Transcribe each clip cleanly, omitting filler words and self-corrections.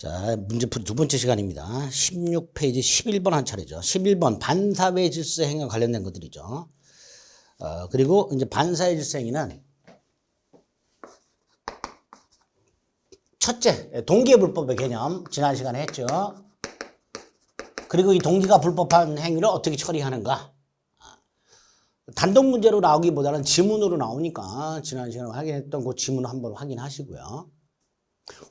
자, 문제풀이 두 번째 시간입니다. 16페이지 11번 한 차례죠. 11번 반사회 질서 행위와 관련된 것들이죠. 그리고 이제 반사회 질서 행위는 첫째, 동기불법의 개념 지난 시간에 했죠. 그리고 이 동기가 불법한 행위를 어떻게 처리하는가. 단독 문제로 나오기보다는 지문으로 나오니까 지난 시간에 확인했던 그 지문을 한번 확인하시고요.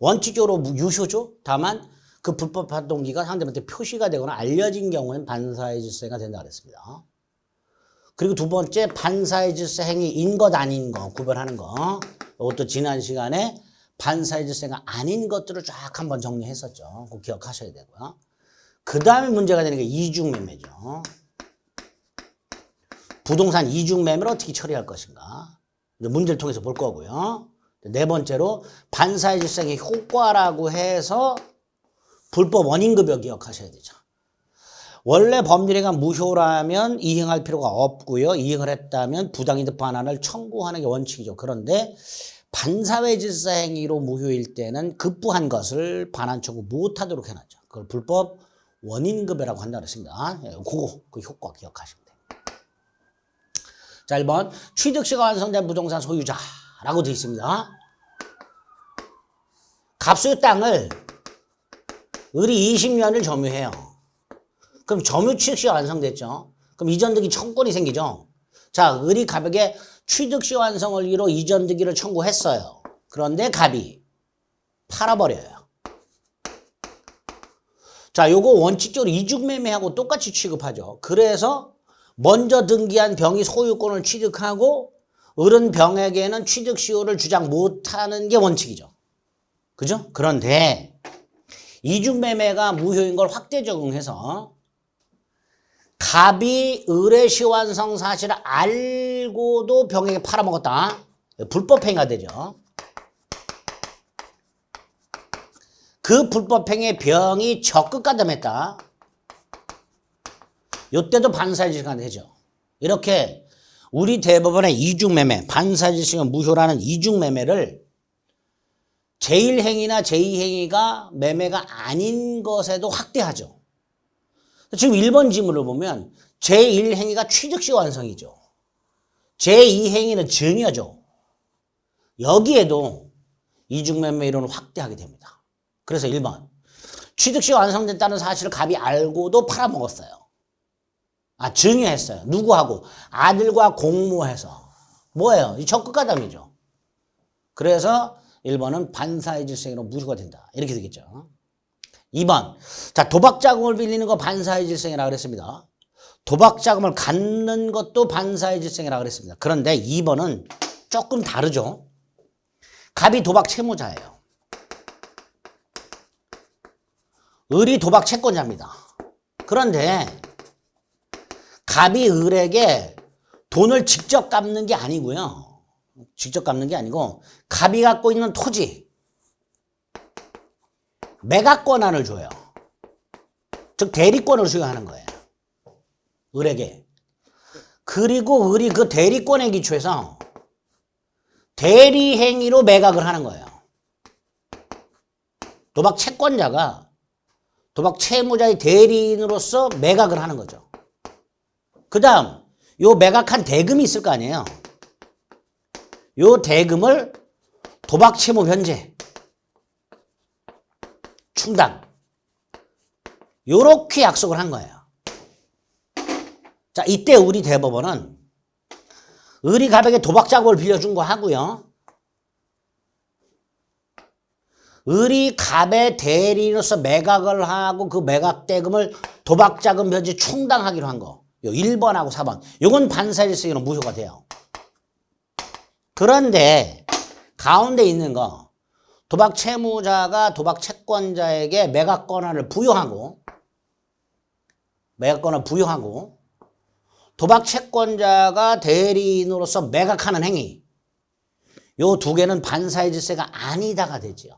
원칙적으로 유효죠. 다만 그 불법한 동기가 상대방한테 표시가 되거나 알려진 경우에는 반사회 질서가 된다 그랬습니다. 그리고 두 번째 반사회 질서 행위인 것 아닌 거 구별하는 거. 이것도 지난 시간에 반사회 질서가 아닌 것들을 쫙 한번 정리했었죠. 그거 기억하셔야 되고요. 그 다음에 문제가 되는 게 이중매매죠. 부동산 이중매매를 어떻게 처리할 것인가. 이제 문제를 통해서 볼 거고요. 네 번째로 반사회 질서의 효과라고 해서 불법 원인급여 기억하셔야 되죠. 원래 법률행위가 무효라면 이행할 필요가 없고요. 이행을 했다면 부당이득 반환을 청구하는 게 원칙이죠. 그런데 반사회 질서 행위로 무효일 때는 급부한 것을 반환 청구 못하도록 해놨죠. 그걸 불법 원인급여라고 한다고 했습니다. 그거 그 효과 기억하시면 됩니다. 자, 1번 취득시가 완성된 부동산 소유자라고 되어 있습니다. 갑소유 땅을 을이 20년을 점유해요. 그럼 점유 취득시가 완성됐죠. 그럼 이전득이 청구권이 생기죠. 자, 을이 갑에게 취득시 완성을 이로 이전득이를 청구했어요. 그런데 갑이 팔아버려요. 자, 요거 원칙적으로 이중매매하고 똑같이 취급하죠. 그래서 먼저 등기한 병이 소유권을 취득하고 을은 병에게는 취득시효를 주장 못하는 게 원칙이죠. 그죠? 그런데 이중매매가 무효인 걸 확대 적용해서 갑이 을의 시완성 사실을 알고도 병에게 팔아먹었다. 불법행위가 되죠. 그 불법행위에 병이 적극 가담했다. 이때도 반사회 질서가 되죠. 이렇게 우리 대법원의 이중매매, 반사회 질서가 무효라는 이중매매를 제1행위나 제2행위가 매매가 아닌 것에도 확대하죠. 지금 1번 지문을 보면 제1행위가 취득시 완성이죠. 제2행위는 증여죠. 여기에도 이중매매 이론을 확대하게 됩니다. 그래서 1번 취득시 완성됐다는 사실을 갑이 알고도 팔아먹었어요. 증여했어요. 누구하고? 아들과 공모해서. 뭐예요? 이 적극가담이죠. 그래서 1번은 반사회 질서로 무효가 된다. 이렇게 되겠죠. 2번. 자, 도박자금을 빌리는 거 반사회 질서라 그랬습니다. 도박자금을 갖는 것도 반사회 질서라 그랬습니다. 그런데 2번은 조금 다르죠. 갑이 도박 채무자예요. 을이 도박 채권자입니다. 그런데 갑이 을에게 돈을 직접 갚는 게 아니고요. 직접 갚는 게 아니고 갑이 갖고 있는 토지, 매각 권한을 줘요. 즉 대리권을 수여하는 거예요. 을에게. 그리고 을이 그 대리권에 기초해서 대리행위로 매각을 하는 거예요. 도박 채권자가 도박 채무자의 대리인으로서 매각을 하는 거죠. 그 다음 요 매각한 대금이 있을 거 아니에요. 요 대금을 도박 채무 변제, 충당 요렇게 약속을 한 거예요. 자, 이때 우리 대법원은 을이 갑에게 도박 자금을 빌려준 거 하고요. 을이 갑의 대리인으로서 매각을 하고 그 매각 대금을 도박 자금 변제 충당하기로 한 거. 요 1번하고 4번. 요건 반사회 질서로 무효가 돼요. 그런데 가운데 있는 거 도박 채무자가 도박 채권자에게 매각 권한을 부여하고 도박 채권자가 대리인으로서 매각하는 행위 요 두 개는 반사회 질서가 아니다가 되죠.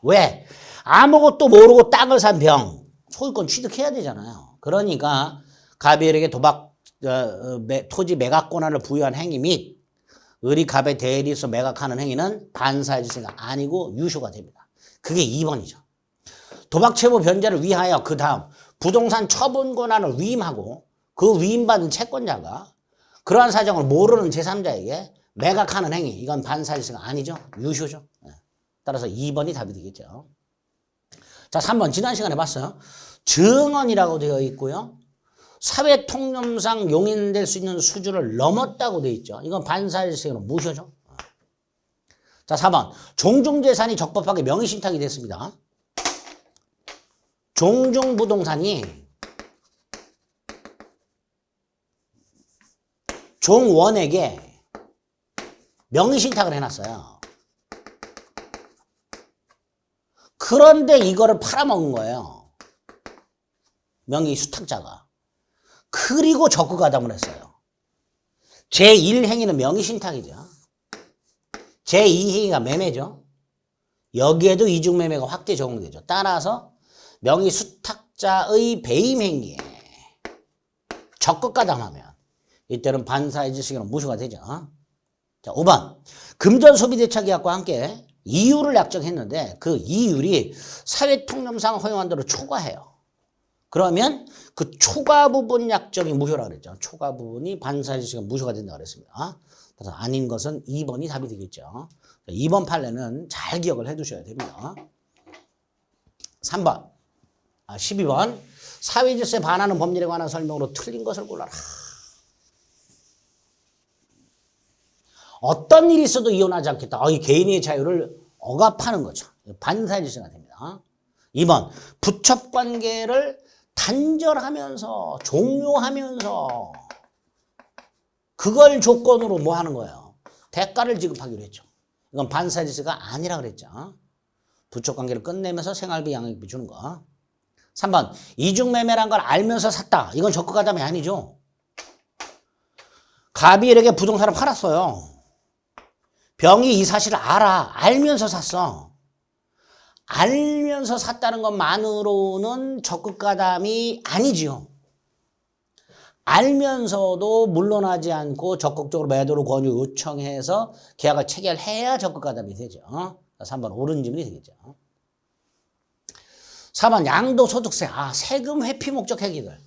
왜? 아무것도 모르고 땅을 산 병 소유권 취득해야 되잖아요. 그러니까 갑이 을에게 도박 토지 매각 권한을 부여한 행위 및 을이 갑의 대리인으로서 매각하는 행위는 반사회 질서가 아니고 유효가 됩니다. 그게 2번이죠. 도박채무 변제를 위하여 그 다음 부동산 처분 권한을 위임하고 그 위임받은 채권자가 그러한 사정을 모르는 제3자에게 매각하는 행위. 이건 반사일세가 아니죠. 유효죠. 따라서 2번이 답이 되겠죠. 자, 3번 지난 시간에 봤어요. 증언이라고 되어 있고요. 사회통념상 용인될 수 있는 수준을 넘었다고 되어 있죠. 이건 반사일세는 무효죠. 자, 4번 종중재산이 적법하게 명의신탁이 됐습니다. 종중부동산이 종원에게 명의신탁을 해놨어요. 그런데 이거를 팔아먹은 거예요. 명의수탁자가. 그리고 적극가담을 했어요. 제1행위는 명의신탁이죠. 제2행위가 매매죠. 여기에도 이중매매가 확대 적용되죠. 따라서 명의수탁자의 배임행위에 적극가담하면 이때는 반사의 질식으로 무효가 되죠. 자, 5번 금전소비대차계약과 함께 이율을 약정했는데 그 이율이 사회통념상 허용한 대로 초과해요. 그러면 그 초과 부분 약정이 무효라고 그랬죠. 초과 부분이 반사의 질식은 무효가 된다고 그랬습니다. 그래서 아닌 것은 2번이 답이 되겠죠. 2번 판례는 잘 기억을 해 두셔야 됩니다. 12번 사회질서에 반하는 법률에 관한 설명으로 틀린 것을 골라라. 어떤 일이 있어도 이혼하지 않겠다. 이 개인의 자유를 억압하는 거죠. 반사질서가 됩니다. 2번 부첩관계를 단절하면서 종료하면서 그걸 조건으로 뭐 하는 거예요? 대가를 지급하기로 했죠. 이건 반사질서가 아니라 그랬죠. 부첩관계를 끝내면서 생활비 양육비 주는 거. 3번 이중매매란 걸 알면서 샀다. 이건 적극가담이 아니죠. 갑이에게 부동산을 팔았어요. 병이 이 사실을 알면서 샀어. 알면서 샀다는 것만으로는 적극가담이 아니지요. 알면서도 물러나지 않고 적극적으로 매도를 권유 요청해서 계약을 체결해야 적극가담이 되죠. 3번 옳은 질문이 되겠죠. 4번 양도소득세. 세금 회피 목적 행위들.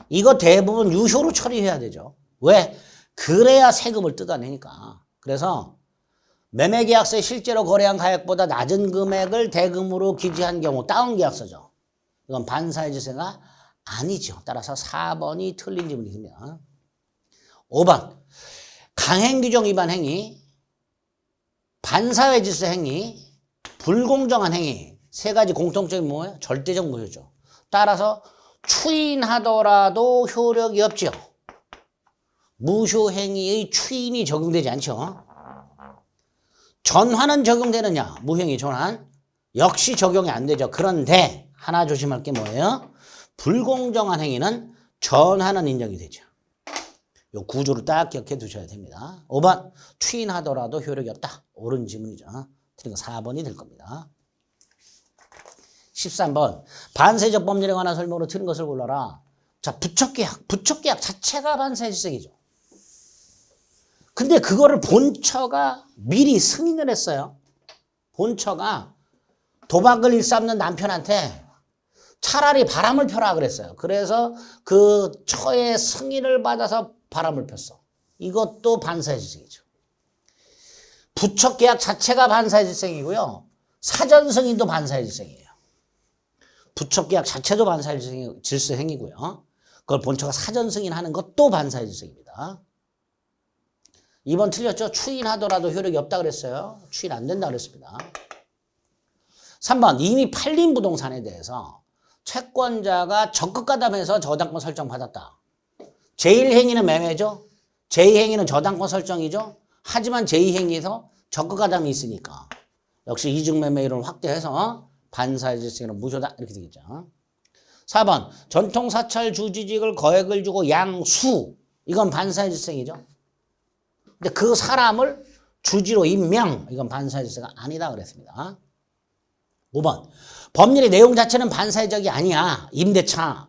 이거 대부분 유효로 처리해야 되죠. 왜? 그래야 세금을 뜯어내니까. 그래서 매매계약서에 실제로 거래한 가액보다 낮은 금액을 대금으로 기재한 경우 다운계약서죠. 이건 반사의 질서가 아니죠. 따라서 4번이 틀린 질문이 됩니다. 5번 강행규정 위반 행위, 반사회 질서 행위, 불공정한 행위 세 가지 공통점이 뭐예요? 절대적 무효죠. 따라서 추인하더라도 효력이 없죠. 무효행위의 추인이 적용되지 않죠. 전환은 적용되느냐? 무효행위 전환 역시 적용이 안 되죠. 그런데 하나 조심할 게 뭐예요? 불공정한 행위는 전환은 인정이 되죠. 이 구조를 딱 기억해 두셔야 됩니다. 5번 추인하더라도 효력이 없다. 옳은 질문이죠. 틀린 거 4번이 될 겁니다. 13번 반세적 법률에 관한 설명으로 틀린 것을 골라라. 자, 부척계약 자체가 반사의 질서이죠. 근데 그거를 본처가 미리 승인을 했어요. 본처가 도박을 일삼는 남편한테 차라리 바람을 펴라 그랬어요. 그래서 그 처의 승인을 받아서 바람을 폈어. 이것도 반사의 질서이죠. 부척계약 자체가 반사의 질서이고요. 사전 승인도 반사의 질서이에요. 부척계약 자체도 반사의 질서 행위고요. 그걸 본처가 사전 승인하는 것도 반사의 질서입니다. 2번 틀렸죠? 추인하더라도 효력이 없다 그랬어요. 추인 안 된다 그랬습니다. 3번 이미 팔린 부동산에 대해서 채권자가 적극가담해서 저당권 설정 받았다. 제1행위는 매매죠. 제2행위는 저당권 설정이죠. 하지만 제2행위에서 적극가담이 있으니까 역시 이중매매 이론을 확대해서 반사의 질서는 무효다 이렇게 되겠죠. 4번 전통사찰 주지직을 거액을 주고 양수 이건 반사의 질서이죠. 근데 그 사람을 주지로 임명 이건 반사의 질서가 아니다 그랬습니다. 5번 법률의 내용 자체는 반사회적이 아니야. 임대차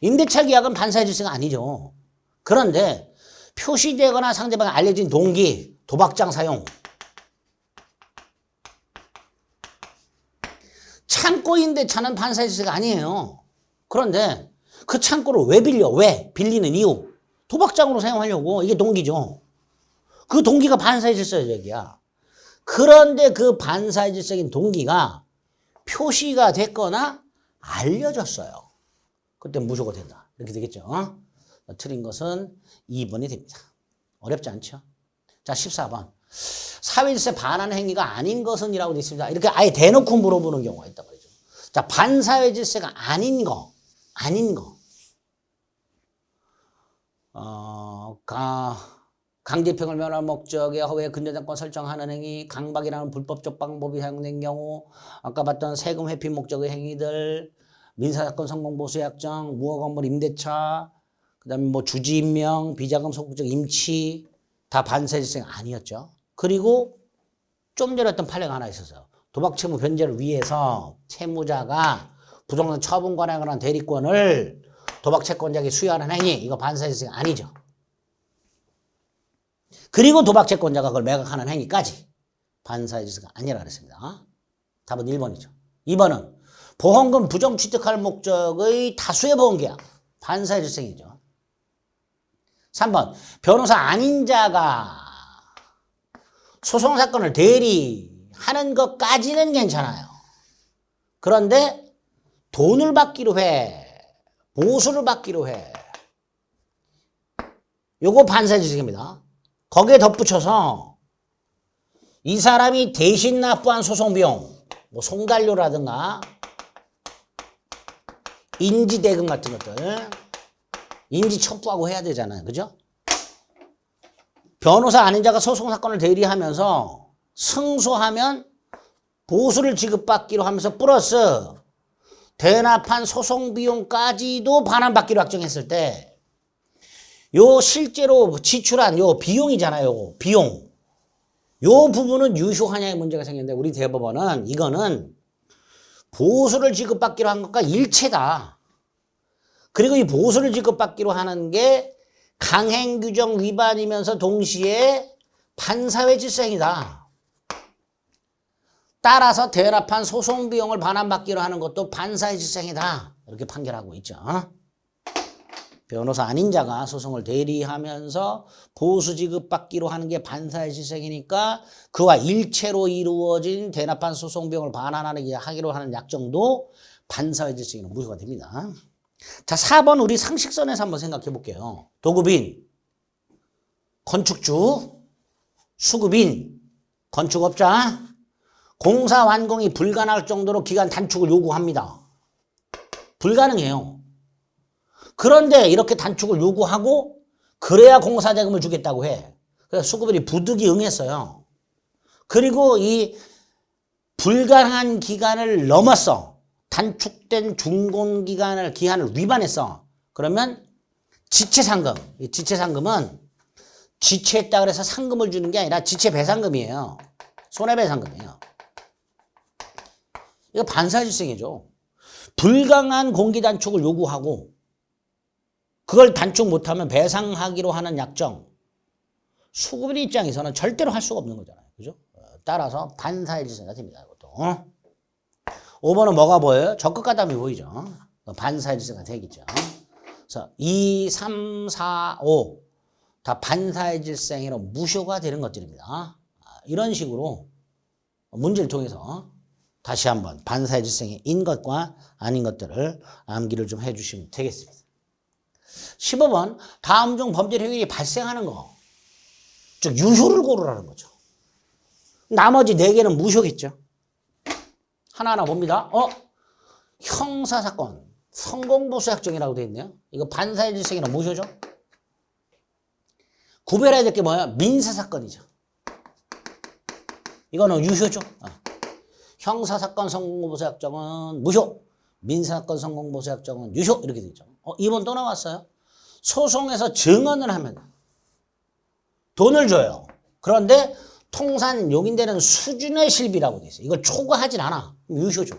계약은 반사의 질서가 아니죠. 그런데 표시되거나 상대방에 알려진 동기, 도박장 사용 창고인데 차는 반사의 질서가 아니에요. 그런데 그 창고를 왜 빌려? 왜? 빌리는 이유. 도박장으로 사용하려고. 이게 동기죠. 그 동기가 반사의 질서적이야. 그런데 그 반사의 질서적인 동기가 표시가 됐거나 알려졌어요. 그때 무효가 된다. 이렇게 되겠죠. 틀린 것은 2번이 됩니다. 어렵지 않죠? 자, 14번. 사회질서에 반하는 행위가 아닌 것은 이라고 되어 있습니다. 이렇게 아예 대놓고 물어보는 경우가 있단 말이죠. 자, 반사회질서가 아닌 거. 강제평을 면할 목적에 허위의 근저당권 설정하는 행위, 강박이라는 불법적 방법이 사용된 경우, 아까 봤던 세금 회피 목적의 행위들, 민사사건 성공보수 약정, 무허건물 임대차, 그 다음에 뭐 주지임명, 비자금 소극적 임치, 다 반사회질서가 아니었죠. 그리고 좀 전에 했던 판례가 하나 있었어요. 도박채무 변제를 위해서 채무자가 부동산 처분권에 관한 대리권을 도박채권자에게 수여하는 행위, 이거 반사회질서가 아니죠. 그리고 도박채권자가 그걸 매각하는 행위까지 반사회질서가 아니라 그랬습니다. 답은 1번이죠. 2번은 보험금 부정 취득할 목적의 다수의 보험계약, 반사회질서이죠. 3번 변호사 아닌 자가 소송사건을 대리하는 것까지는 괜찮아요. 그런데 돈을 받기로 해, 보수를 받기로 해, 요거 반사회질서입니다. 거기에 덧붙여서 이 사람이 대신 납부한 소송비용, 뭐 송달료라든가 인지대금 같은 것들 인지 첩부하고 해야 되잖아요. 그죠? 변호사 아닌 자가 소송사건을 대리하면서 승소하면 보수를 지급받기로 하면서 플러스 대납한 소송비용까지도 반환받기로 확정했을 때 요 실제로 지출한 요 비용이잖아요. 비용. 요 부분은 유효하냐의 문제가 생겼는데 우리 대법원은 이거는 보수를 지급받기로 한 것과 일체다. 그리고 이 보수를 지급받기로 하는 게 강행규정 위반이면서 동시에 반사회질서행위다. 따라서 대납한 소송비용을 반환받기로 하는 것도 반사회질서행위다. 이렇게 판결하고 있죠. 변호사 아닌 자가 소송을 대리하면서 보수 지급받기로 하는 게 반사회질서행위니까 그와 일체로 이루어진 대납한 소송비용을 반환하기로 하는 약정도 반사회질서행위는 무효가 됩니다. 자, 4번 우리 상식선에서 한번 생각해 볼게요. 도급인, 건축주, 수급인, 건축업자, 공사 완공이 불가능할 정도로 기간 단축을 요구합니다. 불가능해요. 그런데 이렇게 단축을 요구하고 그래야 공사자금을 주겠다고 해. 그래서 수급인이 부득이 응했어요. 그리고 이 불가능한 기간을 넘었어. 단축된 준공기간을 기한을 위반했어. 그러면 지체상금. 이 지체상금은 지체했다 그래서 상금을 주는 게 아니라 지체배상금이에요. 손해배상금이에요. 이거 반사회질서행위죠. 불가능한 공기 단축을 요구하고 그걸 단축 못하면 배상하기로 하는 약정. 수급인 입장에서는 절대로 할 수가 없는 거잖아요. 그죠? 따라서 반사회질서가 됩니다. 이것도. 5번은 뭐가 보여요? 적극 가담이 보이죠. 반사회질서가 되겠죠. 그래서 2, 3, 4, 5 다 반사회질서행위로 무효가 되는 것들입니다. 이런 식으로 문제를 통해서 다시 한번 반사회질서행위인 것과 아닌 것들을 암기를 좀 해주시면 되겠습니다. 15번 다음 중 범죄 행위가 발생하는 거, 즉 유효를 고르라는 거죠. 나머지 4개는 무효겠죠. 하나하나 봅니다. 형사사건 성공보수약정이라고 되어 있네요. 이거 반사회질서행위는 무효죠. 구별해야 될 게 뭐야? 민사사건이죠. 이거는 유효죠. 형사사건 성공보수약정은 무효, 민사사건 성공보수약정은 유효, 이렇게 되죠. 2번 또 나왔어요. 소송에서 증언을 하면 돈을 줘요. 그런데 통산 용인되는 수준의 실비라고 돼 있어요. 이걸 초과하진 않아. 유효죠.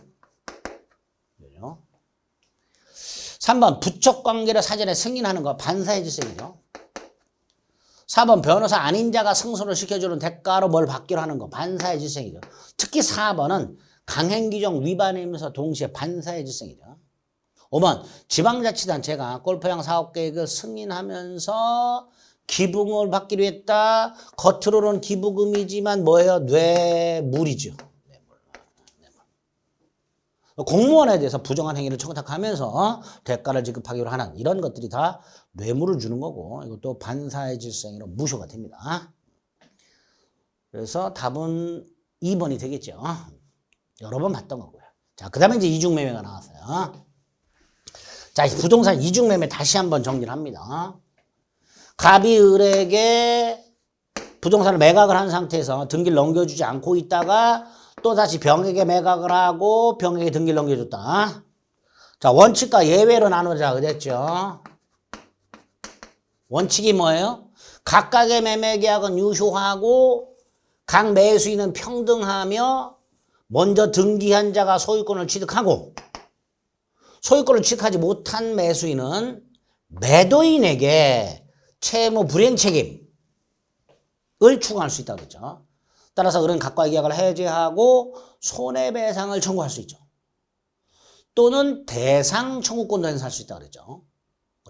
3번 부척관계를 사전에 승인하는 거 반사회질서행위죠. 4번 변호사 아닌 자가 승소를 시켜주는 대가로 뭘 받기로 하는 거 반사회질서행위죠. 특히 4번은 강행규정 위반이면서 동시에 반사의 질성이죠. 5번 지방자치단체가 골프장 사업계획을 승인하면서 기부금을 받기로 했다. 겉으로는 기부금이지만 뭐예요? 뇌물이죠. 공무원에 대해서 부정한 행위를 청탁하면서 대가를 지급하기로 하는 이런 것들이 다 뇌물을 주는 거고 이것도 반사의 질성으로 무효가 됩니다. 그래서 답은 2번이 되겠죠. 여러 번 봤던 거고요. 자, 그 다음에 이제 이중매매가 나왔어요. 자, 부동산 이중매매 다시 한번 정리를 합니다. 갑이 을에게 부동산을 매각을 한 상태에서 등기를 넘겨주지 않고 있다가 또 다시 병에게 매각을 하고 병에게 등기를 넘겨줬다. 자, 원칙과 예외로 나누자 그랬죠. 원칙이 뭐예요? 각각의 매매 계약은 유효하고 각 매수인은 평등하며 먼저 등기한 자가 소유권을 취득하고 소유권을 취득하지 못한 매수인은 매도인에게 채무 불이행 책임을 추구할 수 있다고 그랬죠. 따라서 을은 각과의 계약을 해제하고 손해배상을 청구할 수 있죠. 또는 대상 청구권도 행사할 수 있다고 그랬죠.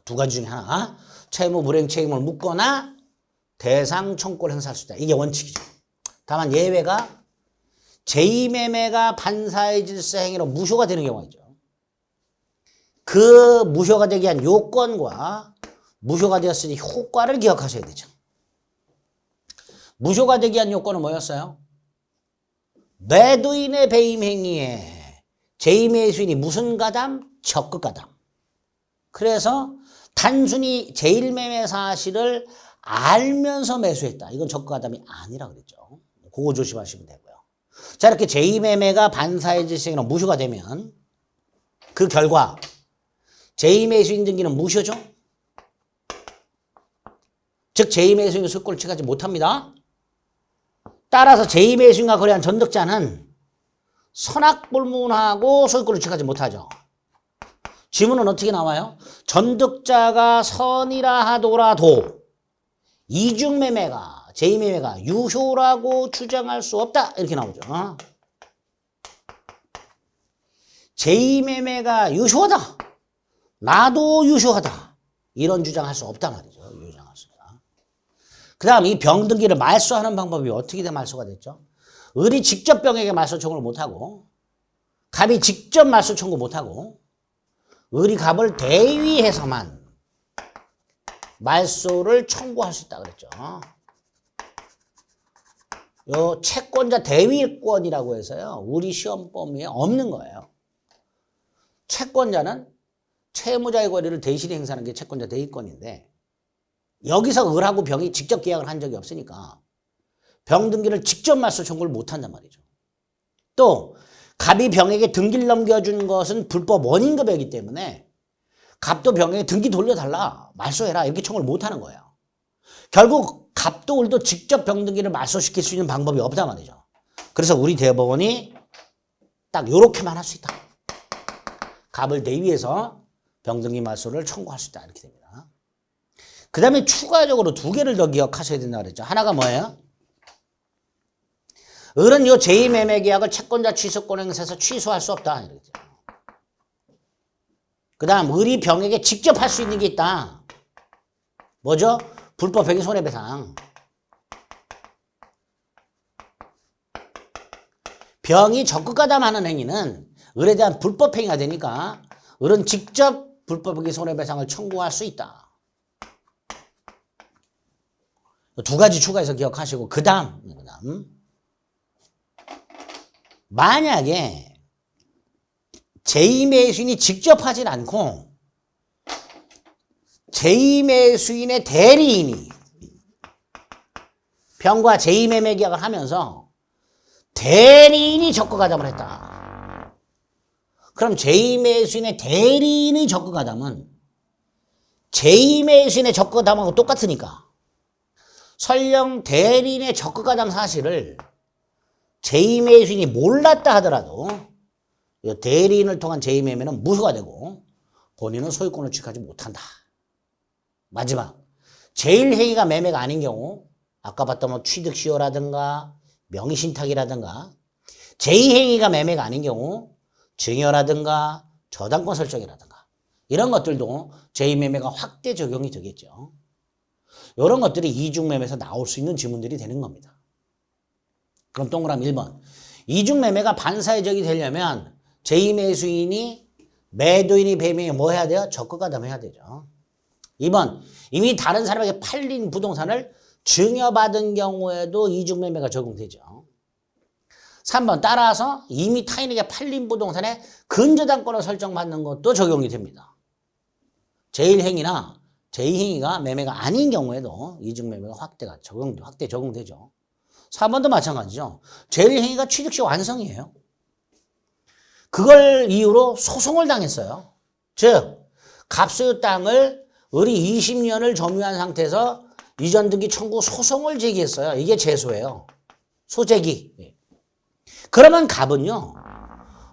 두 가지 중에 하나. 채무 불이행 책임을 묻거나 대상 청구권을 행사할 수 있다. 이게 원칙이죠. 다만 예외가 제2매매가 반사의 질서 행위로 무효가 되는 경우가 있죠. 그 무효가 되기 위한 요건과 무효가 되었으니 효과를 기억하셔야 되죠. 무효가 되기 위한 요건은 뭐였어요? 매도인의 배임 행위에 제2매수인이 무슨 가담? 적극가담. 그래서 단순히 제1매매 사실을 알면서 매수했다. 이건 적극가담이 아니라 그랬죠. 그거 조심하시면 되고요. 자, 이렇게 제2매매가 반사의 질서로 무효가 되면 그 결과 제2매수인 등기는 무효죠. 즉 제2매수인은 소유권을 취하지 못합니다. 따라서 제2매수인과 거래한 전득자는 선악불문하고 소유권을 취하지 못하죠. 지문은 어떻게 나와요? 전득자가 선이라 하더라도 이중매매가 제2매매가 유효라고 주장할 수 없다. 이렇게 나오죠. 제2매매가 유효하다. 나도 유효하다. 이런 주장할 수 없단 말이죠. 주장할 수 없다. 그 다음 이 병등기를 말소하는 방법이 어떻게 돼 말소가 됐죠? 을이 직접 병에게 말소 청구를 못하고 갑이 직접 말소 청구 못하고 을이 갑을 대위해서만 말소를 청구할 수 있다 그랬죠. 요 채권자 대위권이라고 해서요. 우리 시험 범위에 없는 거예요. 채권자는 채무자의 권리를 대신 행사하는 게 채권자 대위권인데 여기서 을하고 병이 직접 계약을 한 적이 없으니까 병 등기를 직접 말소 청구를 못한단 말이죠. 또 갑이 병에게 등기를 넘겨준 것은 불법 원인급여이기 때문에 갑도 병에게 등기 돌려달라 말소해라 이렇게 청구를 못하는 거예요. 결국 갑도 을도 직접 병 등기를 말소시킬 수 있는 방법이 없단 말이죠. 그래서 우리 대법원이 딱 요렇게만 할 수 있다. 갑을 대위해서 병등기 말소를 청구할 수 있다 이렇게 됩니다. 그 다음에 추가적으로 두 개를 더 기억하셔야 된다고 그랬죠. 하나가 뭐예요? 을은 요 제2매매 계약을 채권자 취소권 행사에서 취소할 수 없다. 이러죠. 그 다음 을이 병에게 직접 할 수 있는 게 있다. 뭐죠? 불법행위 손해배상. 병이 적극가담하는 행위는 을에 대한 불법행위가 되니까 을은 직접 불법행위 손해배상을 청구할 수 있다. 두 가지 추가해서 기억하시고 그 다음 만약에 제2매수인이 직접 하진 않고 제2매수인의 대리인이 병과 제2매매 계약을 하면서 대리인이 적극가담을 했다. 그럼 제2매수인의 대리인의 적극가담은 제2매수인의 적극가담하고 똑같으니까 설령 대리인의 적극가담 사실을 제2매수인이 몰랐다 하더라도 대리인을 통한 제2매매는 무효가 되고 본인은 소유권을 취득하지 못한다. 마지막 제1행위가 매매가 아닌 경우 아까 봤던 뭐 취득시효라든가 명의신탁이라든가 제2행위가 매매가 아닌 경우 증여라든가 저당권 설정이라든가 이런 것들도 제2매매가 확대 적용이 되겠죠. 이런 것들이 이중매매에서 나올 수 있는 지문들이 되는 겁니다. 그럼 동그라미 1번. 이중매매가 반사회적이 되려면 제2매수인이 매도인이 배명에 뭐 해야 돼요? 적극가담해야 되죠. 2번. 이미 다른 사람에게 팔린 부동산을 증여받은 경우에도 이중매매가 적용되죠. 3번. 따라서 이미 타인에게 팔린 부동산에 근저당권을 설정받는 것도 적용이 됩니다. 제1행위나 제2행위가 매매가 아닌 경우에도 이중매매가 확대 적용되죠. 4번도 마찬가지죠. 제1행위가 취득시 완성이에요. 그걸 이유로 소송을 당했어요. 즉 갑소유 땅을 을이 20년을 점유한 상태에서 이전 등기 청구 소송을 제기했어요. 이게 제소예요. 소제기. 그러면 갑은요.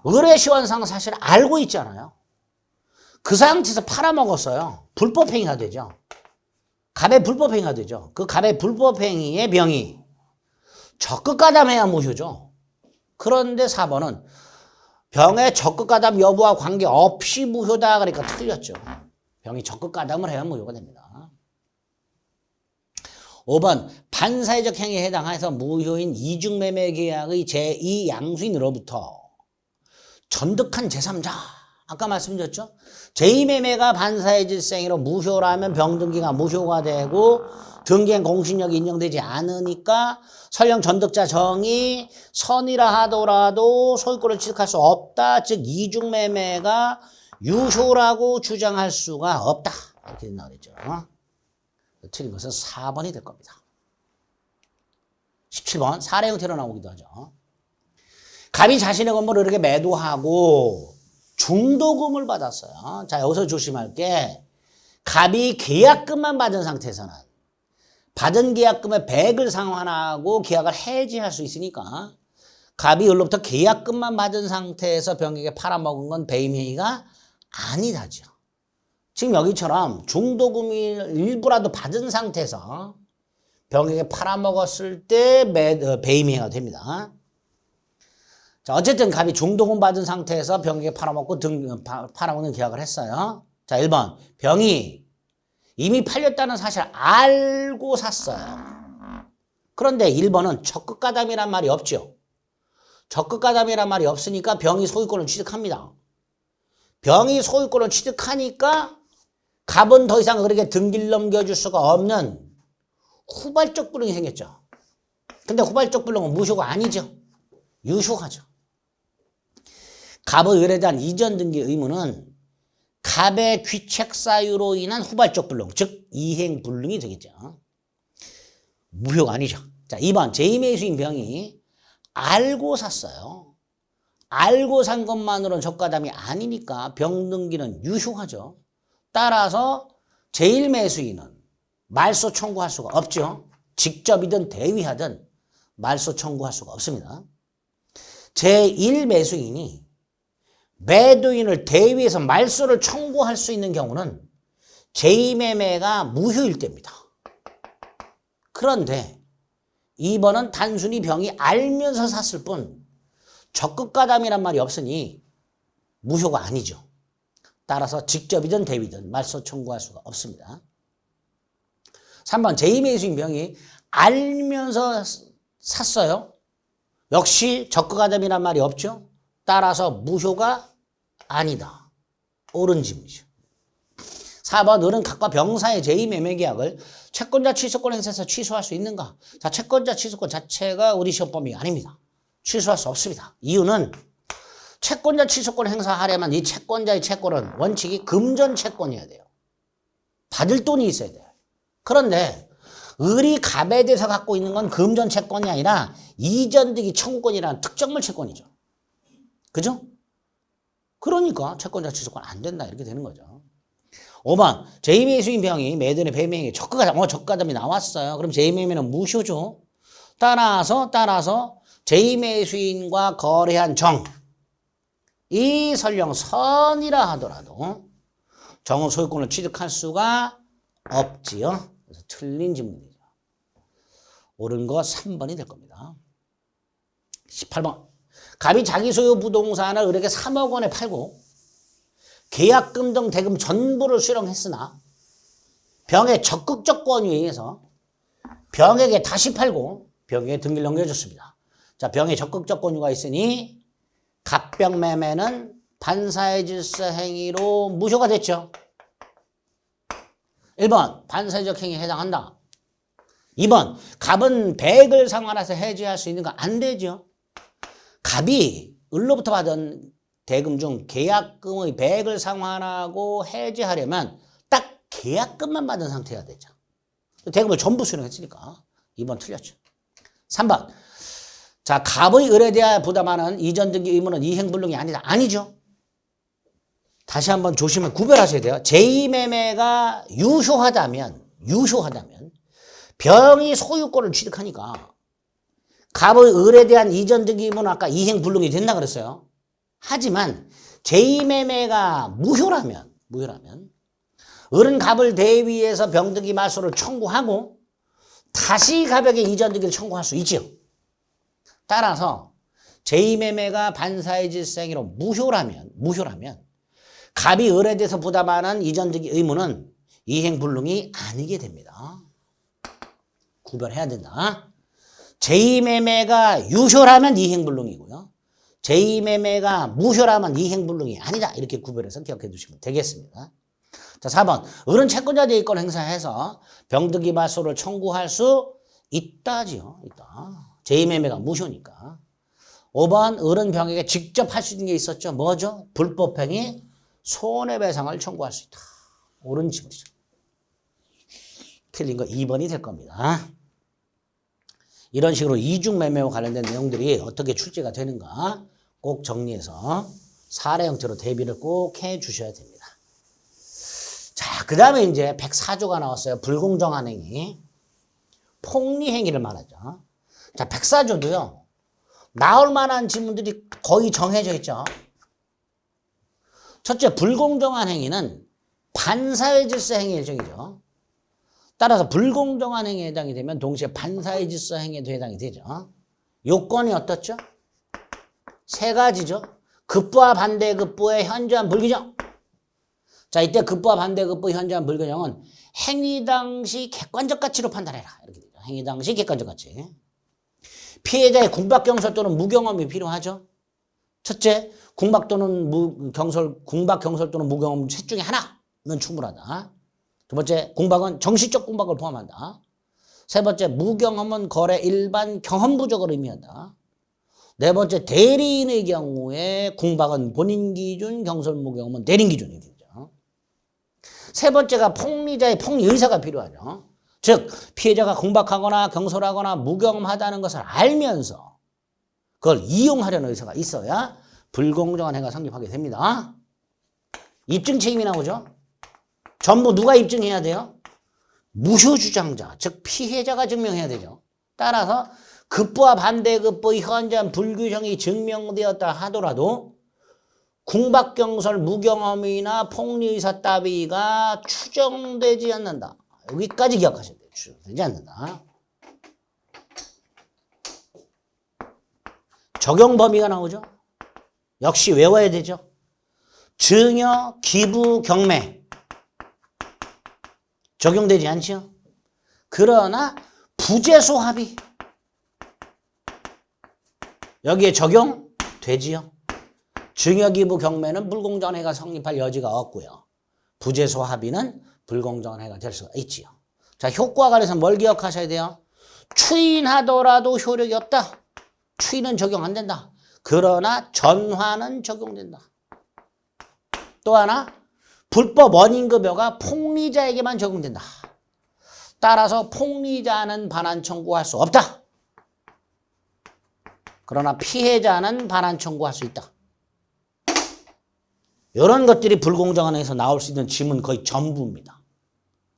을의 시원상 사실을 알고 있잖아요. 그 상태에서 팔아먹었어요. 불법행위가 되죠. 갑의 불법행위가 되죠. 그 갑의 불법행위의 명의 적극가담해야 무효죠. 그런데 4번은 병의 적극가담 여부와 관계없이 무효다. 그러니까 틀렸죠. 병이 적극가담을 해야 무효가 됩니다. 5번 반사회적 행위에 해당해서 무효인 이중매매 계약의 제2양수인으로부터 전득한 제3자 아까 말씀드렸죠. 제2매매가 반사회 질생으로 무효라면 병등기가 무효가 되고 등기엔 공신력이 인정되지 않으니까 설령 전득자 정이 선이라 하더라도 소유권을 취득할 수 없다. 즉 이중매매가 유효라고 주장할 수가 없다. 이렇게 나오겠죠. 틀린 것은 4번이 될 겁니다. 17번 사례 형태로 나오기도 하죠. 갑이 자신의 건물을 이렇게 매도하고 중도금을 받았어요. 자, 여기서 조심할 게 갑이 계약금만 받은 상태에서는 받은 계약금의 100을 상환하고 계약을 해지할 수 있으니까 갑이 을로부터 계약금만 받은 상태에서 병에게 팔아먹은 건 배임행위가 아니다죠. 지금 여기처럼 중도금이 일부라도 받은 상태에서 병에게 팔아먹었을 때 배임행위가 됩니다. 자, 어쨌든 갑이 중도금 받은 상태에서 병에게 팔아먹고 팔아먹는 계약을 했어요. 자, 1번. 병이 이미 팔렸다는 사실을 알고 샀어요. 그런데 1번은 적극가담이란 말이 없죠. 적극가담이란 말이 없으니까 병이 소유권을 취득합니다. 병이 소유권을 취득하니까 갑은 더 이상 그렇게 등기를 넘겨줄 수가 없는 후발적 불능이 생겼죠. 근데 후발적 불능은 무효가 아니죠. 유효하죠. 갑의 을에 대한 이전 등기 의무는 갑의 귀책 사유로 인한 후발적 불능, 즉 이행 불능이 되겠죠. 무효가 아니죠. 자, 2번 제2매수인 병이 알고 샀어요. 알고 산 것만으로는 적가담이 아니니까 병등기는 유효하죠. 따라서 제1매수인은 말소 청구할 수가 없죠. 직접이든 대위하든 말소 청구할 수가 없습니다. 제1매수인이 매도인을 대위해서 말소를 청구할 수 있는 경우는 제2매매가 무효일 때입니다. 그런데 2번은 단순히 병이 알면서 샀을 뿐 적극가담이란 말이 없으니 무효가 아니죠. 따라서 직접이든 대위든 말소 청구할 수가 없습니다. 3번 제2매수인 병이 알면서 샀어요. 역시 적극가담이란 말이 없죠. 따라서 무효가 아니다. 옳은 지문이죠. 4번 을은 각과 병 사이의 제2매매 계약을 채권자 취소권 행사에서 취소할 수 있는가? 자, 채권자 취소권 자체가 우리 시험 범위가 아닙니다. 취소할 수 없습니다. 이유는 채권자 취소권 행사하려면 이 채권자의 채권은 원칙이 금전 채권이어야 돼요. 받을 돈이 있어야 돼요. 그런데 을이 갑에 대해서 갖고 있는 건 금전 채권이 아니라 이전등기 청구권이라는 특정물 채권이죠. 그죠? 그러니까 채권자 취소권 안 된다 이렇게 되는 거죠. 5번 제2매수인 병이 매도인의 배명에 적가담이 나왔어요. 그럼 제2매매는 무효죠. 따라서 제2매수인과 거래한 정, 이 설령 선이라 하더라도 정은 소유권을 취득할 수가 없지요. 그래서 틀린 지문이죠. 옳은 거 3번이 될 겁니다. 18번 갑이 자기 소유 부동산을 을에게 3억 원에 팔고 계약금 등 대금 전부를 수령했으나 병의 적극적 권유에 의해서 병에게 다시 팔고 병에게 등기를 넘겨줬습니다. 자, 병의 적극적 권유가 있으니 갑병 매매는 반사의 질서 행위로 무효가 됐죠. 1번 반사적 행위에 해당한다. 2번 갑은 백을 상환해서 해지할 수 있는가? 안 되죠. 갑이 을로부터 받은 대금 중 계약금의 백을 상환하고 해지하려면 딱 계약금만 받은 상태여야 되죠. 대금을 전부 수령했으니까 2번 틀렸죠. 3번 자, 갑의 을에 대하여 부담하는 이전 등기 의무는 이행불능이 아니다. 아니죠. 다시 한번 조심을 구별하셔야 돼요. 제2매매가 유효하다면 병이 소유권을 취득하니까 갑의 을에 대한 이전 등기 의무는 아까 이행불능이 된다 그랬어요. 하지만 제2매매가 무효라면 을은 갑을 대위해서 병등기 말소를 청구하고 다시 갑에게 이전 등기를 청구할 수 있죠. 따라서 제2매매가 반사의 질서 행위로 무효라면 갑이 을에 대해서 부담하는 이전 등기 의무는 이행불능이 아니게 됩니다. 구별해야 된다. 제2매매가 유효라면 이행불능이고요. 제2매매가 무효라면 이행불능이 아니다. 이렇게 구별해서 기억해 두시면 되겠습니다. 자, 4번. 을은 채권자 대위권 행사해서 병등기 말소를 청구할 수 있다지요. 있다. 제2매매가 무효니까. 5번. 을은 병에게 직접 할 수 있는 게 있었죠. 뭐죠? 불법행위 손해배상을 청구할 수 있다. 옳은 지문이죠. 틀린 거 2번이 될 겁니다. 이런 식으로 이중매매와 관련된 내용들이 어떻게 출제가 되는가 꼭 정리해서 사례 형태로 대비를 꼭 해 주셔야 됩니다. 자, 그 다음에 이제 104조가 나왔어요. 불공정한 행위, 폭리행위를 말하죠. 자, 104조도요. 나올 만한 지문들이 거의 정해져 있죠. 첫째, 불공정한 행위는 반사회 질서 행위 일종이죠. 따라서 불공정한 행위에 해당이 되면 동시에 반사회 질서 행위에도 해당이 되죠. 요건이 어떻죠? 세 가지죠. 급부와 반대급부의 현저한 불규정. 자, 이때 급부와 반대급부 현저한 불규정은 행위 당시 객관적 가치로 판단해라. 이렇게 되죠. 행위 당시 객관적 가치. 피해자의 궁박 경설 또는 무경험이 필요하죠. 첫째, 궁박 경설 또는 무경험 셋 중에 하나는 충분하다. 두 번째, 궁박은 정시적 궁박을 포함한다. 세 번째, 무경험은 거래 일반 경험 부족을 의미한다. 네 번째, 대리인의 경우에 궁박은 본인 기준, 경설 무경험은 대리인 기준이 되죠. 세 번째가 폭리자의 폭리 의사가 필요하죠. 즉, 피해자가 궁박하거나 경솔하거나 무경험하다는 것을 알면서 그걸 이용하려는 의사가 있어야 불공정한 행위가 성립하게 됩니다. 입증 책임이 나오죠. 전부 누가 입증해야 돼요? 무효주장자, 즉 피해자가 증명해야 되죠. 따라서 급부와 반대급부의 현저한 불규정이 증명되었다 하더라도 궁박경설 무경험이나 폭리의사 따위가 추정되지 않는다. 여기까지 기억하셔야 돼요. 추정되지 않는다. 적용 범위가 나오죠. 역시 외워야 되죠. 증여, 기부, 경매 적용되지 않죠. 그러나 부재소 합의 여기에 적용되지요. 증여, 기부, 경매는 불공정한 행위가 성립할 여지가 없고요. 부재소 합의는 불공정한 행위가 될 수가 있지요. 자, 효과가 관해서 뭘 기억하셔야 돼요? 추인하더라도 효력이 없다. 추인은 적용 안 된다. 그러나 전환은 적용된다. 또 하나, 불법 원인급여가 폭리자에게만 적용된다. 따라서 폭리자는 반환 청구할 수 없다. 그러나 피해자는 반환 청구할 수 있다. 이런 것들이 불공정한 행위에서 나올 수 있는 지문 거의 전부입니다.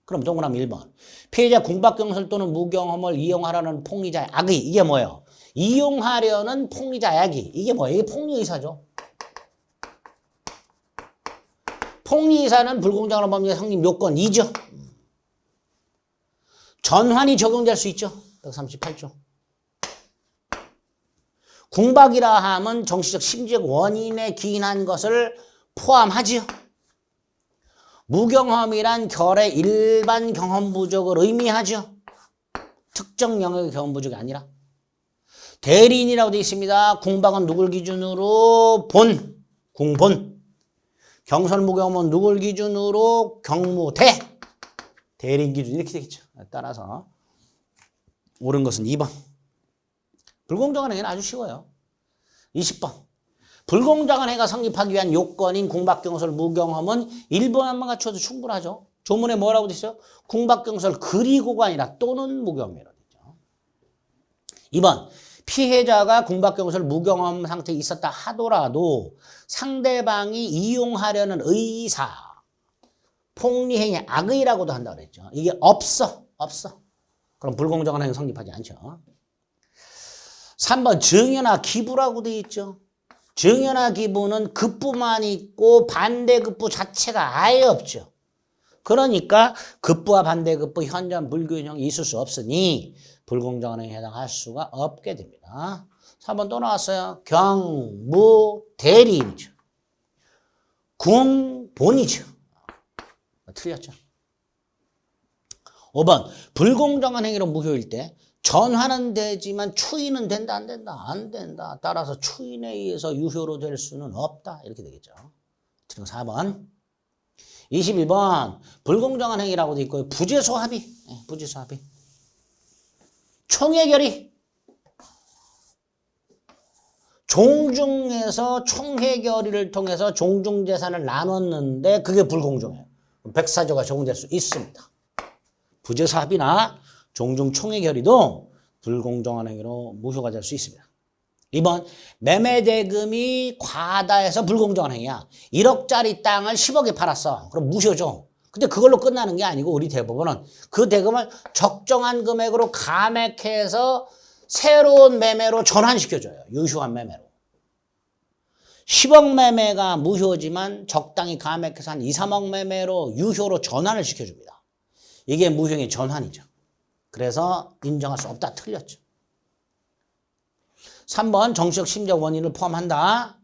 그럼 동그라미 1번. 피해자 궁박경설 또는 무경험을 이용하려는 폭리자의 악의. 이게 뭐예요? 이용하려는 폭리자의 악의. 이게 뭐예요? 이게 폭리의사죠. 폭리의사는 불공정한 범죄 성립 요건 2죠. 전환이 적용될 수 있죠. 138조. 궁박이라 하면 정치적 심리적 원인에 기인한 것을 포함하지요. 무경험이란 결의 일반 경험 부족을 의미하죠. 특정 영역의 경험 부족이 아니라. 대리인이라고 되어 있습니다. 궁박은 누굴 기준으로? 본, 궁본. 경설 무경험은 누굴 기준으로? 경무대. 대리인 기준 이렇게 되겠죠. 따라서 옳은 것은 2번. 불공정한 행위는 아주 쉬워요. 20번. 불공정한 행위가 성립하기 위한 요건인 궁박경설 무경험은 1번만 갖춰도 충분하죠. 조문에 뭐라고 돼 있어요? 궁박경설 그리고가 아니라 또는 무경험이라고 되죠. 2번. 피해자가 궁박경설 무경험 상태에 있었다 하더라도 상대방이 이용하려는 의사, 폭리행위, 악의라고도 한다고 그랬죠. 이게 없어. 그럼 불공정한 행위 성립하지 않죠. 3번 증여나 기부라고 되어 있죠. 증여나 기부는 급부만 있고 반대급부 자체가 아예 없죠. 그러니까 급부와 반대급부 현저한 불균형이 있을 수 없으니 불공정한 행위에 해당할 수가 없게 됩니다. 3번 또 나왔어요. 경무대리인이죠. 궁본이죠. 틀렸죠. 5번 불공정한 행위로 무효일 때 전환은 되지만 추인은 된다 안 된다? 안 된다. 따라서 추인에 의해서 유효로 될 수는 없다. 이렇게 되겠죠. 4번 21번 불공정한 행위라고 돼 있고요. 부재소합의. 부재소합의. 총회결의. 종중에서 총회결의를 통해서 종중재산을 나눴는데 그게 불공정해요. 백사조가 적용될 수 있습니다. 부재소합의나 종중 총회결의도 불공정한 행위로 무효가 될 수 있습니다. 2번 매매대금이 과다해서 불공정한 행위야. 1억짜리 땅을 10억에 팔았어. 그럼 무효죠. 근데 그걸로 끝나는 게 아니고 우리 대법원은 그 대금을 적정한 금액으로 감액해서 새로운 매매로 전환시켜줘요. 유효한 매매로. 10억 매매가 무효지만 적당히 감액해서 한 2, 3억 매매로 유효로 전환을 시켜줍니다. 이게 무효의 전환이죠. 그래서 인정할 수 없다. 틀렸죠. 3번 정치적 심리적 원인을 포함한다.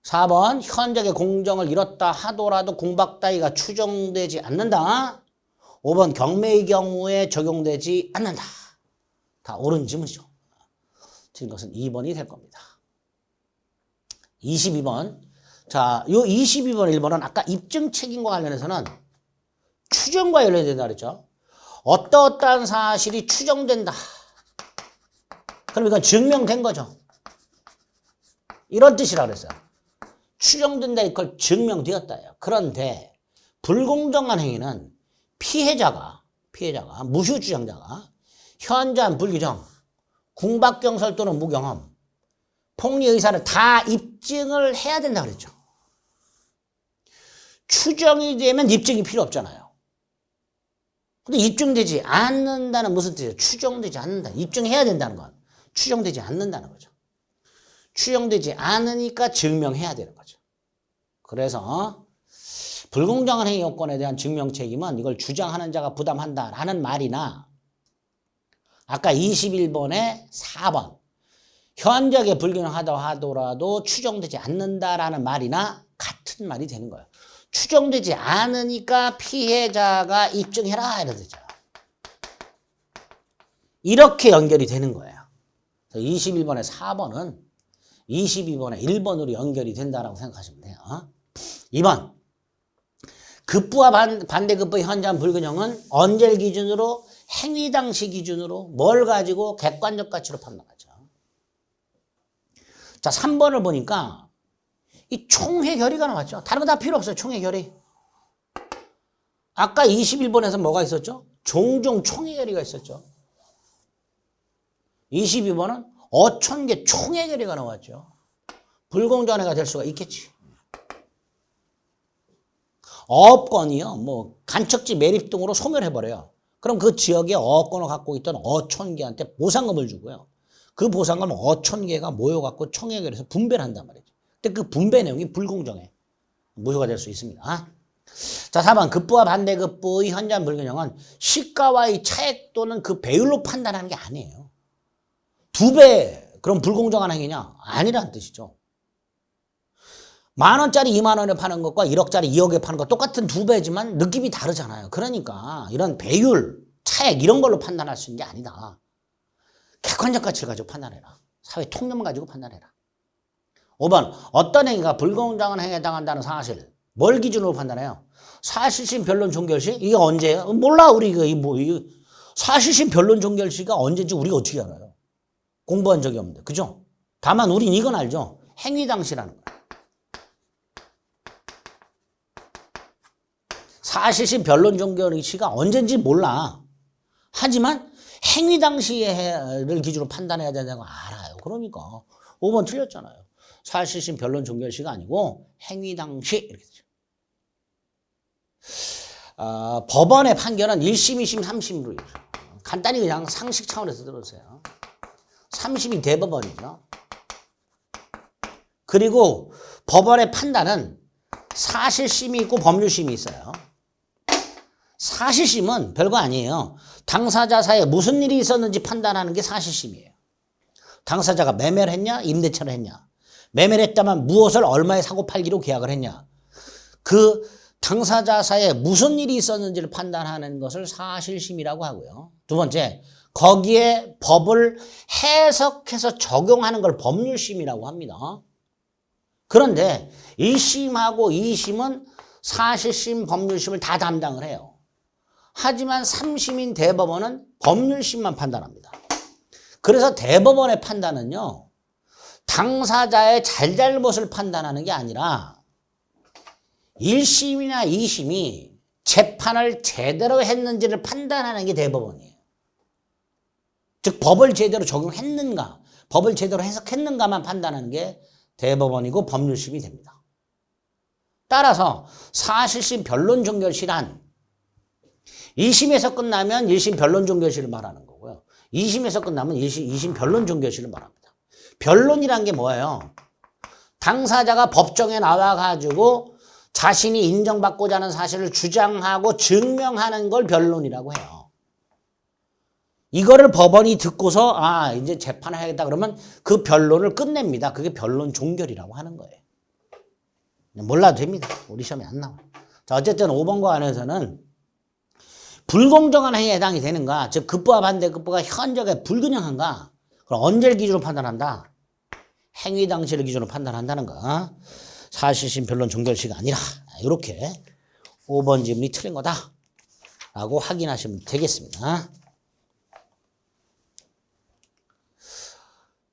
4번 현장의 공정을 잃었다 하더라도 궁박 따위가 추정되지 않는다. 5번 경매의 경우에 적용되지 않는다. 다 옳은 질문이죠. 틀린 것은 2번이 될 겁니다. 22번. 자, 요 22번 1번은 아까 입증 책임과 관련해서는 추정과 연결된다 그랬죠. 어떠한 사실이 추정된다. 그럼 이건 증명된 거죠. 이런 뜻이라 그랬어요. 추정된다 이걸 증명되었다예요. 그런데 불공정한 행위는 피해자가 무효 주장자가 현저한 불규정, 궁박경설 또는 무경험, 폭리 의사를 다 입증을 해야 된다 그랬죠. 추정이 되면 입증이 필요 없잖아요. 근데 입증되지 않는다는 무슨 뜻이에요? 추정되지 않는다. 입증해야 된다는 건 추정되지 않는다는 거죠. 추정되지 않으니까 증명해야 되는 거죠. 그래서 불공정한 행위 요건에 대한 증명 책임은 이걸 주장하는 자가 부담한다라는 말이나 아까 21번에 4번 현저하게 불균형하다 하더라도 추정되지 않는다라는 말이나 같은 말이 되는 거예요. 추정되지 않으니까 피해자가 입증해라 이런 뜻이죠. 이렇게 연결이 되는 거예요. 21번에 4번은 22번에 1번으로 연결이 된다라고 생각하시면 돼요. 2번 급부와 반대급부의 현저한 불균형은 언제 기준으로 행위 당시 기준으로 뭘 가지고 객관적 가치로 판단하죠. 자 3번을 보니까 이 총회 결의가 나왔죠. 다른 거 다 필요 없어요. 총회 결의. 아까 21번에서 뭐가 있었죠? 종중 총회 결의가 있었죠. 22번은 어촌계 총회 결의가 나왔죠. 불공정한 행위가 될 수가 있겠지. 어업권이요. 뭐 간척지 매립 등으로 소멸해버려요. 그럼 그 지역에 어업권을 갖고 있던 어촌계한테 보상금을 주고요. 그 보상금을 어촌계가 모여갖고 총회 결의에서 분배를 한단 말이죠. 근데 그 분배 내용이 불공정해. 무효가 될 수 있습니다. 자, 4번 급부와 반대급부의 현저한 불균형은 시가와의 차액 또는 그 배율로 판단하는 게 아니에요. 2배 그럼 불공정한 행위냐? 아니라는 뜻이죠. 10,000원짜리 20,000원에 파는 것과 1억짜리 2억에 파는 것 똑같은 2배지만 느낌이 다르잖아요. 그러니까 이런 배율, 차액 이런 걸로 판단할 수 있는 게 아니다. 객관적 가치를 가지고 판단해라. 사회 통념을 가지고 판단해라. 5번 어떤 행위가 불공정한 행위에 해당한다는 사실. 뭘 기준으로 판단해요? 사실심 변론 종결시? 이게 언제예요? 몰라 우리 사실심 변론 종결시가 언제인지 우리가 어떻게 알아요? 공부한 적이 없는데. 그죠? 다만 우린 이건 알죠. 행위 당시라는 거예요. 사실심 변론 종결시가 언제인지 몰라. 하지만 행위 당시를 기준으로 판단해야 된다는 거 알아요. 그러니까 5번 틀렸잖아요. 사실심 변론 종결시가 아니고 행위 당시 이렇게 되죠. 법원의 판결은 1심, 2심, 3심으로 간단히 그냥 상식 차원에서 들어주세요. 3심이 대법원이죠. 그리고 법원의 판단은 사실심이 있고 법률심이 있어요. 사실심은 별거 아니에요. 당사자 사이에 무슨 일이 있었는지 판단하는 게 사실심이에요. 당사자가 매매를 했냐, 임대차를 했냐. 매매를 했다면 무엇을 얼마에 사고 팔기로 계약을 했냐. 그 당사자 사이에 무슨 일이 있었는지를 판단하는 것을 사실심이라고 하고요. 두 번째, 거기에 법을 해석해서 적용하는 걸 법률심이라고 합니다. 그런데 1심하고 2심은 사실심, 법률심을 다 담당을 해요. 하지만 3심인 대법원은 법률심만 판단합니다. 그래서 대법원의 판단은요, 당사자의 잘잘못을 판단하는 게 아니라 1심이나 2심이 재판을 제대로 했는지를 판단하는 게 대법원이에요. 즉 법을 제대로 적용했는가, 법을 제대로 해석했는가만 판단하는 게 대법원이고 법률심이 됩니다. 따라서 사실심 변론 종결시란 2심에서 끝나면 1심 변론 종결시를 말하는 거고요. 2심에서 끝나면 2심 변론 종결시를 말합니다. 변론이란 게 뭐예요? 당사자가 법정에 나와가지고 자신이 인정받고자 하는 사실을 주장하고 증명하는 걸 변론이라고 해요. 이거를 법원이 듣고서 이제 재판을 해야겠다 그러면 그 변론을 끝냅니다. 그게 변론 종결이라고 하는 거예요. 몰라도 됩니다. 우리 시험에 안 나와요. 자, 어쨌든 5번과 관해서는 불공정한 행위에 해당이 되는가, 즉 급부와 반대급부가 현저하게 불균형한가, 그럼 언제를 기준으로 판단한다? 행위 당시를 기준으로 판단한다는 거. 사실심 변론 종결시가 아니라 이렇게 5번 질문이 틀린 거다 라고 확인하시면 되겠습니다.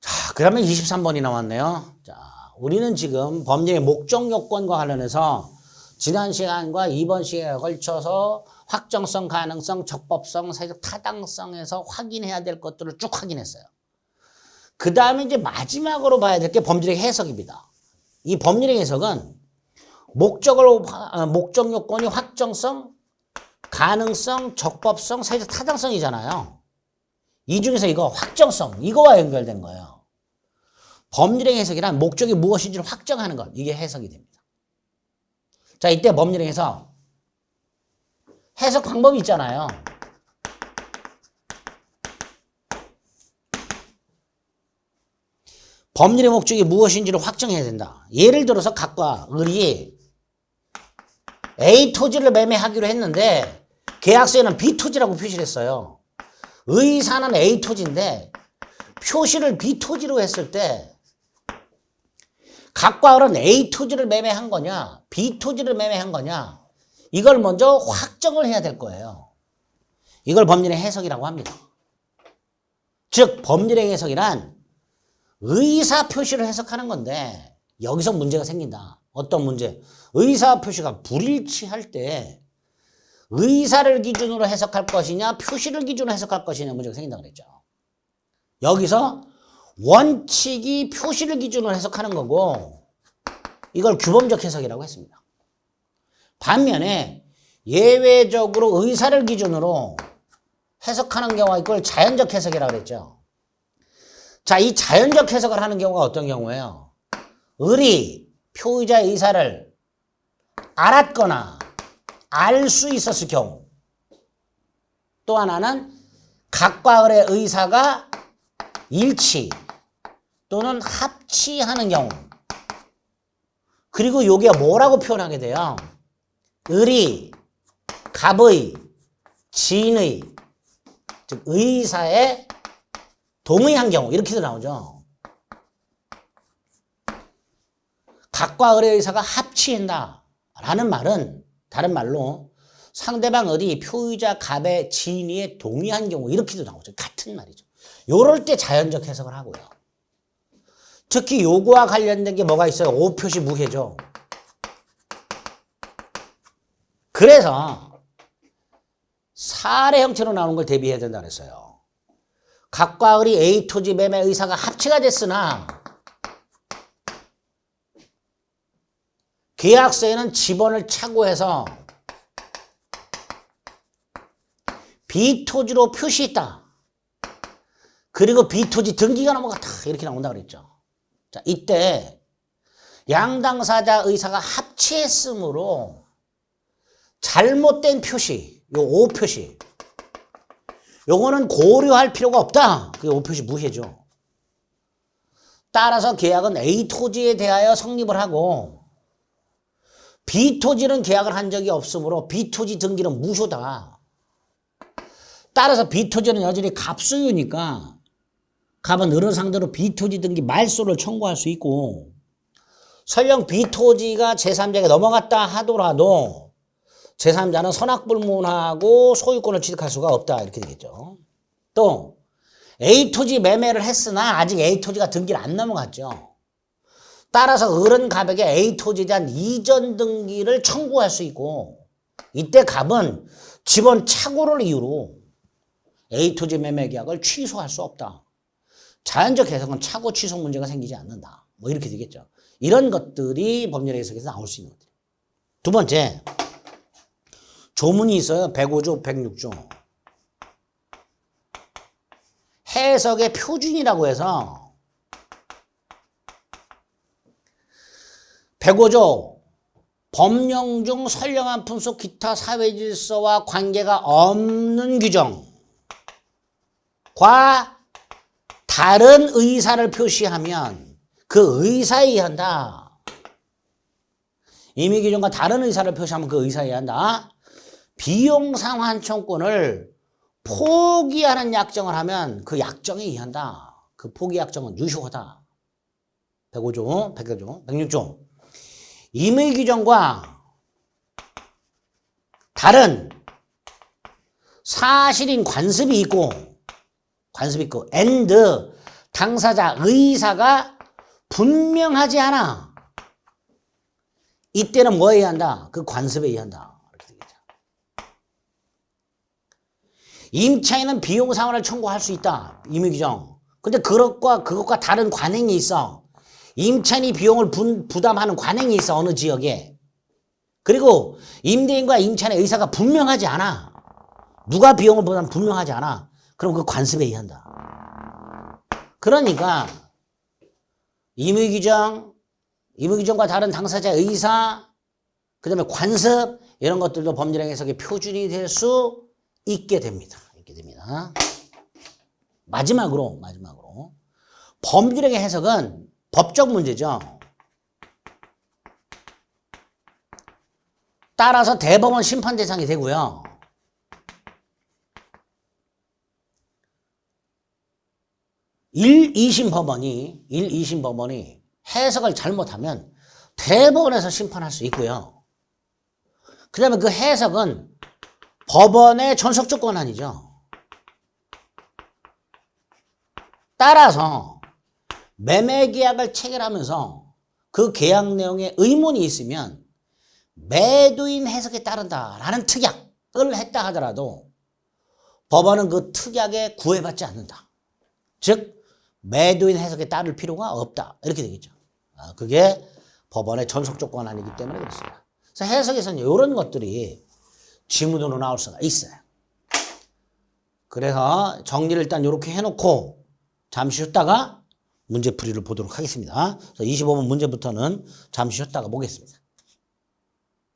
자, 그러면 23번이 나왔네요. 자, 우리는 지금 법령의 목적 요건과 관련해서 지난 시간과 이번 시간에 걸쳐서 확정성, 가능성, 적법성, 사회적 타당성에서 확인해야 될 것들을 쭉 확인했어요. 그 다음에 이제 마지막으로 봐야 될 게 법률의 해석입니다. 이 법률의 해석은 목적 요건이 확정성, 가능성, 적법성, 사회적 타당성이잖아요. 이 중에서 이거 확정성, 이거와 연결된 거예요. 법률의 해석이란 목적이 무엇인지를 확정하는 것, 이게 해석이 됩니다. 자, 이때 법률의 해석 방법이 있잖아요. 법률의 목적이 무엇인지를 확정해야 된다. 예를 들어서 각과 을이 A 토지를 매매하기로 했는데 계약서에는 B 토지라고 표시를 했어요. 의사는 A 토지인데 표시를 B 토지로 했을 때 각과 을은 A 토지를 매매한 거냐, B 토지를 매매한 거냐, 이걸 먼저 확정을 해야 될 거예요. 이걸 법률의 해석이라고 합니다. 즉 법률의 해석이란 의사 표시를 해석하는 건데 여기서 문제가 생긴다. 어떤 문제? 의사 표시가 불일치할 때 의사를 기준으로 해석할 것이냐, 표시를 기준으로 해석할 것이냐 문제가 생긴다고 그랬죠. 여기서 원칙이 표시를 기준으로 해석하는 거고 이걸 규범적 해석이라고 했습니다. 반면에 예외적으로 의사를 기준으로 해석하는 경우가 있고 자연적 해석이라고 그랬죠. 자, 이 자연적 해석을 하는 경우가 어떤 경우예요? 을이 표의자의 의사를 알았거나 알 수 있었을 경우. 또 하나는 각과 을의 의사가 일치 또는 합치하는 경우. 그리고 요게 뭐라고 표현하게 돼요? 을이 갑의 진의 즉 의사에 동의한 경우 이렇게도 나오죠. 갑과 을의 의사가 합치한다 라는 말은 다른 말로 상대방 을이 표의자 갑의 진의에 동의한 경우 이렇게도 나오죠. 같은 말이죠. 요럴 때 자연적 해석을 하고요. 특히 요거와 관련된 게 뭐가 있어요? 오표시 무해죠. 그래서 사례 형태로 나오는 걸 대비해야 된다 그랬어요. 갑과 을이 A 토지 매매 의사가 합치가 됐으나 계약서에는 지번을 착오해서 B 토지로 표시했다. 그리고 B 토지 등기가 넘어갔다. 이렇게 나온다 그랬죠. 자, 이때 양당사자 의사가 합치했으므로 잘못된 표시, 요 O 표시, 요거는 고려할 필요가 없다. 그게 O 표시 무해죠. 따라서 계약은 A 토지에 대하여 성립을 하고 B 토지는 계약을 한 적이 없으므로 B 토지 등기는 무효다. 따라서 B 토지는 여전히 갑소유니까 갑은 을을 상대로 B 토지 등기 말소를 청구할 수 있고 설령 B 토지가 제3자에게 넘어갔다 하더라도 제3자는 선악불문하고 소유권을 취득할 수가 없다. 이렇게 되겠죠. 또 A 토지 매매를 했으나 아직 A 토지가 등기를 안 넘어갔죠. 따라서 을은 갑에게 A 토지에 대한 이전 등기를 청구할 수 있고 이때 갑은 지번 착오를 이유로 A 토지 매매 계약을 취소할 수 없다. 자연적 해석은 착오 취소 문제가 생기지 않는다. 뭐 이렇게 되겠죠. 이런 것들이 법률 해석에서 나올 수 있는 것들. 두 번째, 조문이 있어요. 105조, 106조. 해석의 표준이라고 해서 105조 법령 중 선량한 분속 기타 사회질서와 관계가 없는 규정과 다른 의사를 표시하면 그 의사에 의한다. 임의 규정과 다른 의사를 표시하면 그 의사에 의한다. 비용상환청권을 포기하는 약정을 하면 그 약정에 의한다. 그 포기 약정은 유효하다. 105조, 105조, 106조. 임의 규정과 다른 사실인 관습이 있고 and 당사자 의사가 분명하지 않아. 이때는 뭐에 의한다? 그 관습에 의한다. 이렇게 되겠죠. 임차인은 비용상환을 청구할 수 있다. 임의규정. 근데 그것과 다른 관행이 있어. 임차인이 비용을 부담하는 관행이 있어. 어느 지역에. 그리고 임대인과 임차인의 의사가 분명하지 않아. 누가 비용을 부담하는 분명하지 않아. 그럼 그 관습에 의한다. 그러니까 임의규정과 다른 당사자 의사, 그 다음에 관습 이런 것들도 법률행 해석의 표준이 될 수 있게 됩니다. 이렇게 됩니다. 마지막으로 법률행의 해석은 법적 문제죠. 따라서 대법원 심판 대상이 되고요. 1,2심 법원이 해석을 잘못하면 대법원에서 심판할 수 있고요. 그 다음에 그 해석은 법원의 존속적 권한이죠. 따라서 매매계약을 체결하면서 그 계약 내용에 의문이 있으면 매도인 해석에 따른다라는 특약을 했다 하더라도 법원은 그 특약에 구애받지 않는다. 즉 매도인 해석에 따를 필요가 없다. 이렇게 되겠죠. 그게 법원의 전속적 권한이기 때문에 그렇습니다. 그래서 해석에서는 이런 것들이 지문으로 나올 수가 있어요. 그래서 정리를 일단 이렇게 해놓고 잠시 쉬었다가 문제풀이를 보도록 하겠습니다. 그래서 25번 문제부터는 잠시 쉬었다가 보겠습니다.